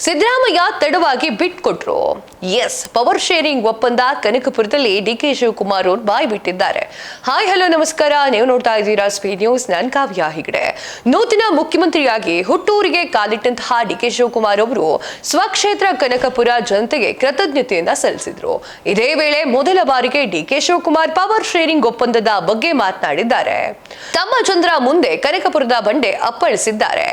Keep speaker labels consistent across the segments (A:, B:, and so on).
A: ಸಿದ್ದರಾಮಯ್ಯ ತಡವಾಗಿ ಬಿಟ್ ಕೊಟ್ರು. S, power sharing ಒಪ್ಪಂದ ಕನಕಪುರದಲ್ಲಿ ಡಿಕೆ ಶಿವಕುಮಾರ್ ಅವರು ಬಾಯ್ ಬಿಟ್ಟಿದ್ದಾರೆ. ಹಾಯ್ ಹಲೋ ನಮಸ್ಕಾರ, ನೀವು ನೋಡ್ತಾ ಇದ್ದೀರಾ ಸ್ಪೀಡ್ ನ್ಯೂಸ್. ನಾನು ಕಾವ್ಯ ಹೆಗಡೆ. ನೂತನ ಮುಖ್ಯಮಂತ್ರಿಯಾಗಿ ಹುಟ್ಟೂರಿಗೆ ಕಾಲಿಟ್ಟಂತಹ ಡಿಕೆ ಶಿವಕುಮಾರ್ ಅವರು ಸ್ವಕ್ಷೇತ್ರ ಕನಕಪುರ ಜನತೆಗೆ ಕೃತಜ್ಞತೆಯನ್ನ ಸಲ್ಲಿಸಿದ್ರು. ಇದೇ ವೇಳೆ ಮೊದಲ ಬಾರಿಗೆ ಡಿಕೆ ಶಿವಕುಮಾರ್ ಪವರ್ ಶೇರಿಂಗ್ ಒಪ್ಪಂದದ ಬಗ್ಗೆ ಮಾತನಾಡಿದ್ದಾರೆ. ತಮ್ಮ ಜನರ ಮುಂದೆ ಕನಕಪುರದ ಬಂಡೆ ಅಪ್ಪಳಿಸಿದ್ದಾರೆ.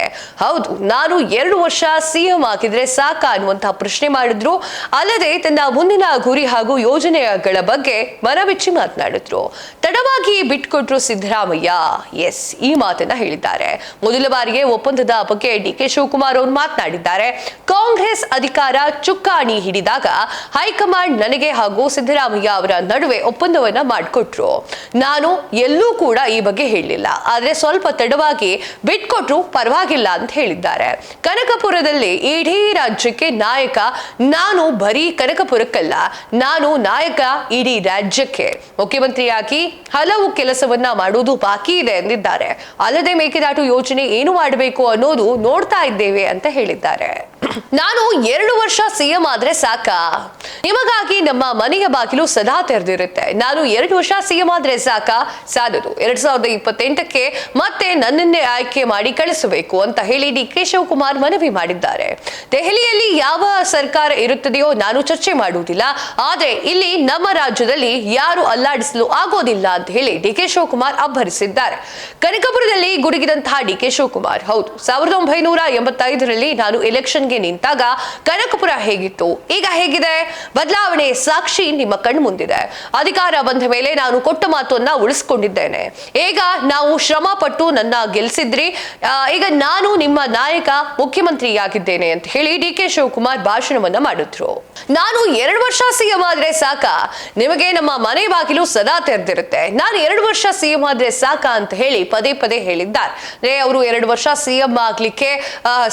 A: ಹೌದು, ನಾನು 2 ವರ್ಷ ಸಿಎಂ ಆಗಿದ್ರೆ ಸಾಕ ಅನ್ನುವಂತಹ ಪ್ರಶ್ನೆ ಮಾಡಿದ್ರು. ಅಲ್ಲದೆ ತನ್ನ ಮುಂದಿನ ಗುರಿ ಹಾಗೂ ಯೋಜನೆಗಳ ಬಗ್ಗೆ ಮನಬಿಚ್ಚಿ ಮಾತನಾಡಿದ್ರು. ತಡವಾಗಿ ಬಿಟ್ಕೊಟ್ರು ಸಿದ್ದರಾಮಯ್ಯ. ಎಸ್, ಈ ಮಾತನ್ನ ಹೇಳಿದ್ದಾರೆ. ಮೊದಲ ಬಾರಿಗೆ ಒಪ್ಪಂದದ ಬಗ್ಗೆ ಡಿಕೆ ಶಿವಕುಮಾರ್ ಅವರು ಮಾತನಾಡಿದ್ದಾರೆ. ಕಾಂಗ್ರೆಸ್ ಅಧಿಕಾರ ಚುಕ್ಕಾಣಿ ಹಿಡಿದಾಗ ಹೈಕಮಾಂಡ್ ನನಗೆ ಹಾಗೂ ಸಿದ್ದರಾಮಯ್ಯ ಅವರ ನಡುವೆ ಒಪ್ಪಂದವನ್ನ ಮಾಡಿಕೊಟ್ರು. ನಾನು ಎಲ್ಲೂ ಕೂಡ ಈ ಬಗ್ಗೆ ಹೇಳಿಲ್ಲ, ಆದ್ರೆ ಸ್ವಲ್ಪ ತಡವಾಗಿ ಬಿಟ್ಕೊಟ್ರು, ಪರವಾಗಿಲ್ಲ ಅಂತ ಹೇಳಿದ್ದಾರೆ. ಕನಕಪುರದಲ್ಲಿ ಇಡೀ ರಾಜ್ಯಕ್ಕೆ ನಾಯಕ ನಾನು, ಬರೀ ಕನಕಪುರಕ್ಕಲ್ಲ, ನಾನು ನಾಯಕ ಇಡೀ ರಾಜ್ಯಕ್ಕೆ. ಮುಖ್ಯಮಂತ್ರಿಯಾಗಿ ಹಲವು ಕೆಲಸವನ್ನ ಮಾಡುವುದು ಬಾಕಿ ಇದೆ ಎಂದಿದ್ದಾರೆ. ಅಲ್ಲದೆ ಮೇಕೆದಾಟು ಯೋಜನೆ ಏನು ಮಾಡಬೇಕು ಅನ್ನೋದು ನೋಡ್ತಾ ಇದ್ದೇವೆ ಅಂತ ಹೇಳಿದ್ದಾರೆ. ನಾನು 2 ವರ್ಷ ಸಿಎಂ ಆದ್ರೆ ಸಾಕ, ನಿಮಗಾಗಿ ನಮ್ಮ ಮನೆಯ ಬಾಗಿಲು ಸದಾ ತೆರೆದಿರುತ್ತೆ. ನಾನು 2 ವರ್ಷ ಸಿಎಂ ಆದ್ರೆ ಸಾಕ, ಸಾಲದು. 2028ಕ್ಕೆ ಮತ್ತೆ ನನ್ನನ್ನೇ ಆಯ್ಕೆ ಮಾಡಿ ಕಳಿಸಬೇಕು ಅಂತ ಹೇಳಿ ಡಿಕೆ ಶಿವಕುಮಾರ್ ಮನವಿ ಮಾಡಿದ್ದಾರೆ. ದೆಹಲಿಯಲ್ಲಿ ಯಾವ ಸರ್ಕಾರ ಇರುತ್ತದೆಯೋ ನಾನು ಚರ್ಚೆ ಮಾಡುವುದಿಲ್ಲ, ಆದ್ರೆ ಇಲ್ಲಿ ನಮ್ಮ ರಾಜ್ಯದಲ್ಲಿ ಯಾರು ಅಲ್ಲಾಡಿಸಲು ಆಗೋದಿಲ್ಲ ಅಂತ ಹೇಳಿ ಡಿಕೆ ಶಿವಕುಮಾರ್ ಅಬ್ಬರಿಸಿದ್ದಾರೆ. ಕನಕಪುರದಲ್ಲಿ ಗುಡುಗಿದಂತಹ ಡಿಕೆ ಶಿವಕುಮಾರ್, ಹೌದು, 1985ರಲ್ಲಿ ನಾನು ಎಲೆಕ್ಷನ್ಗೆ ನಿಂತಾಗ ಕನಕಪುರ ಹೇಗಿತ್ತು, ಈಗ ಹೇಗಿದೆ? ಬದಲಾವಣೆ ಸಾಕ್ಷಿ ನಿಮ್ಮ ಕಣ್ಣು ಮುಂದಿದೆ. ಅಧಿಕಾರ ಬಂದ ಮೇಲೆ ನಾನು ಕೊಟ್ಟ ಮಾತನ್ನ ಉಳಿಸಿಕೊಂಡಿದ್ದೇನೆ. ಈಗ ನಾವು ಶ್ರಮ ಪಟ್ಟು ನನ್ನ ಗೆಲ್ಸಿದ್ರಿ, ಈಗ ನಾನು ನಿಮ್ಮ ನಾಯಕ, ಮುಖ್ಯಮಂತ್ರಿಯಾಗಿದ್ದೇನೆ ಅಂತ ಹೇಳಿ ಡಿಕೆ ಶಿವಕುಮಾರ್ ಭಾಷಣವನ್ನ ಮಾಡಿದ್ರು. ನಾನು 2 ವರ್ಷ ಸಿಎಂ ಆದ್ರೆ ಸಾಕ, ನಿಮಗೆ ನಮ್ಮ ಮನೆ ಬಾಗಿಲು ಸದಾ ತೆರೆದಿರುತ್ತೆ. ನಾನು 2 ವರ್ಷ ಸಿಎಂ ಆದ್ರೆ ಸಾಕ ಅಂತ ಹೇಳಿ ಪದೇ ಪದೇ ಹೇಳಿದ್ದಾರೆ. ಅವರು 2 ವರ್ಷ ಸಿಎಂ ಆಗ್ಲಿಕ್ಕೆ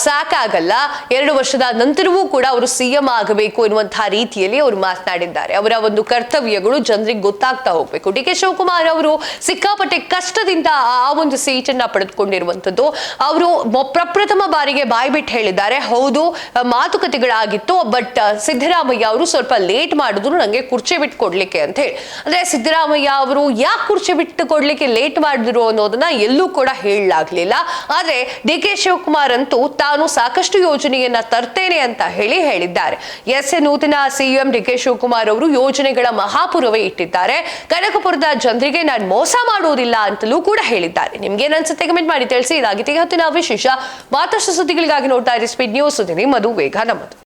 A: ಸಾಕಾಗಲ್ಲ, 2 ವರ್ಷದ ನಂತರವೂ ಕೂಡ ಅವರು ಸಿಎಂ ಆಗಬೇಕು ಎನ್ನುವಂತಹ ರೀತಿಯಲ್ಲಿ ಅವರು ಮಾತನಾಡಿದ್ದಾರೆ. ಅವರ ಒಂದು ಕರ್ತವ್ಯಗಳು ಜನರಿಗೆ ಗೊತ್ತಾಗ್ತಾ ಹೋಗ್ಬೇಕು. ಡಿಕೆ ಶಿವಕುಮಾರ್ ಅವರು ಸಿಕ್ಕಾಪಟ್ಟೆ ಕಷ್ಟದಿಂದ ಆ ಒಂದು ಸೀಟನ್ನ ಪಡೆದುಕೊಂಡಿರುವಂತದ್ದು. ಅವರು ಪ್ರಪ್ರಥಮ ಬಾರಿಗೆ ಬಾಯ್ಬಿಟ್ಟು ಹೇಳಿದ್ದಾರೆ, ಹೌದು ಮಾತುಕತೆಗಳಾಗಿತ್ತು, ಬಟ್ ಸಿದ್ದರಾಮಯ್ಯ ಅವರು ಸ್ವಲ್ಪ ಲೇಟ್ ಮಾಡಿದ್ರು ನಂಗೆ ಕುರ್ಚಿ ಬಿಟ್ಟು ಕೊಡ್ಲಿಕ್ಕೆ ಅಂತ ಹೇಳಿ. ಅಂದ್ರೆ ಸಿದ್ದರಾಮಯ್ಯ ಅವರು ಯಾಕೆ ಕುರ್ಚಿ ಬಿಟ್ಟು ಕೊಡ್ಲಿಕ್ಕೆ ಲೇಟ್ ಮಾಡಿದ್ರು ಅನ್ನೋದನ್ನ ಎಲ್ಲೂ ಕೂಡ ಹೇಳಲಾಗ್ಲಿಲ್ಲ. ಆದ್ರೆ ಡಿಕೆ ಶಿವಕುಮಾರ್ ಅಂತೂ ತಾನು ಸಾಕಷ್ಟು ಯೋಜನೆಯನ್ನ ತರ್ತೇನೆ ಅಂತ ಹೇಳಿದ್ದಾರೆ. ಎಸ್, ನೂತನ ಸಿಎಂ ಡಿಕೆ ಶಿವಕುಮಾರ್ ಅವರು ಯೋಜನೆಗಳ ಮಹಾಪುರವೇ ಇಟ್ಟಿದ್ದಾರೆ. ಕನಕಪುರದ ಜನರಿಗೆ ನಾನು ಮೋಸ ಮಾಡುವುದಿಲ್ಲ ಅಂತಲೂ ಕೂಡ ಹೇಳಿದ್ದಾರೆ. ನಿಮ್ಗೆ ಏನ್ಸುತ್ತೆ ಕಮೆಂಟ್ ಮಾಡಿ ತಿಳಿಸಿ. ಇದಾಗಿತ್ತು ಇವತ್ತಿನ ವಿಶೇಷ. ಮತ್ತಷ್ಟು ಸುದ್ದಿಗಳಿಗಾಗಿ ನೋಡ್ತಾ ಇರಿ ಸ್ಪೀಡ್ ನ್ಯೂಸ್. ನಿಮ್ಮದು ವೇಗ ನಮ್ಮದು.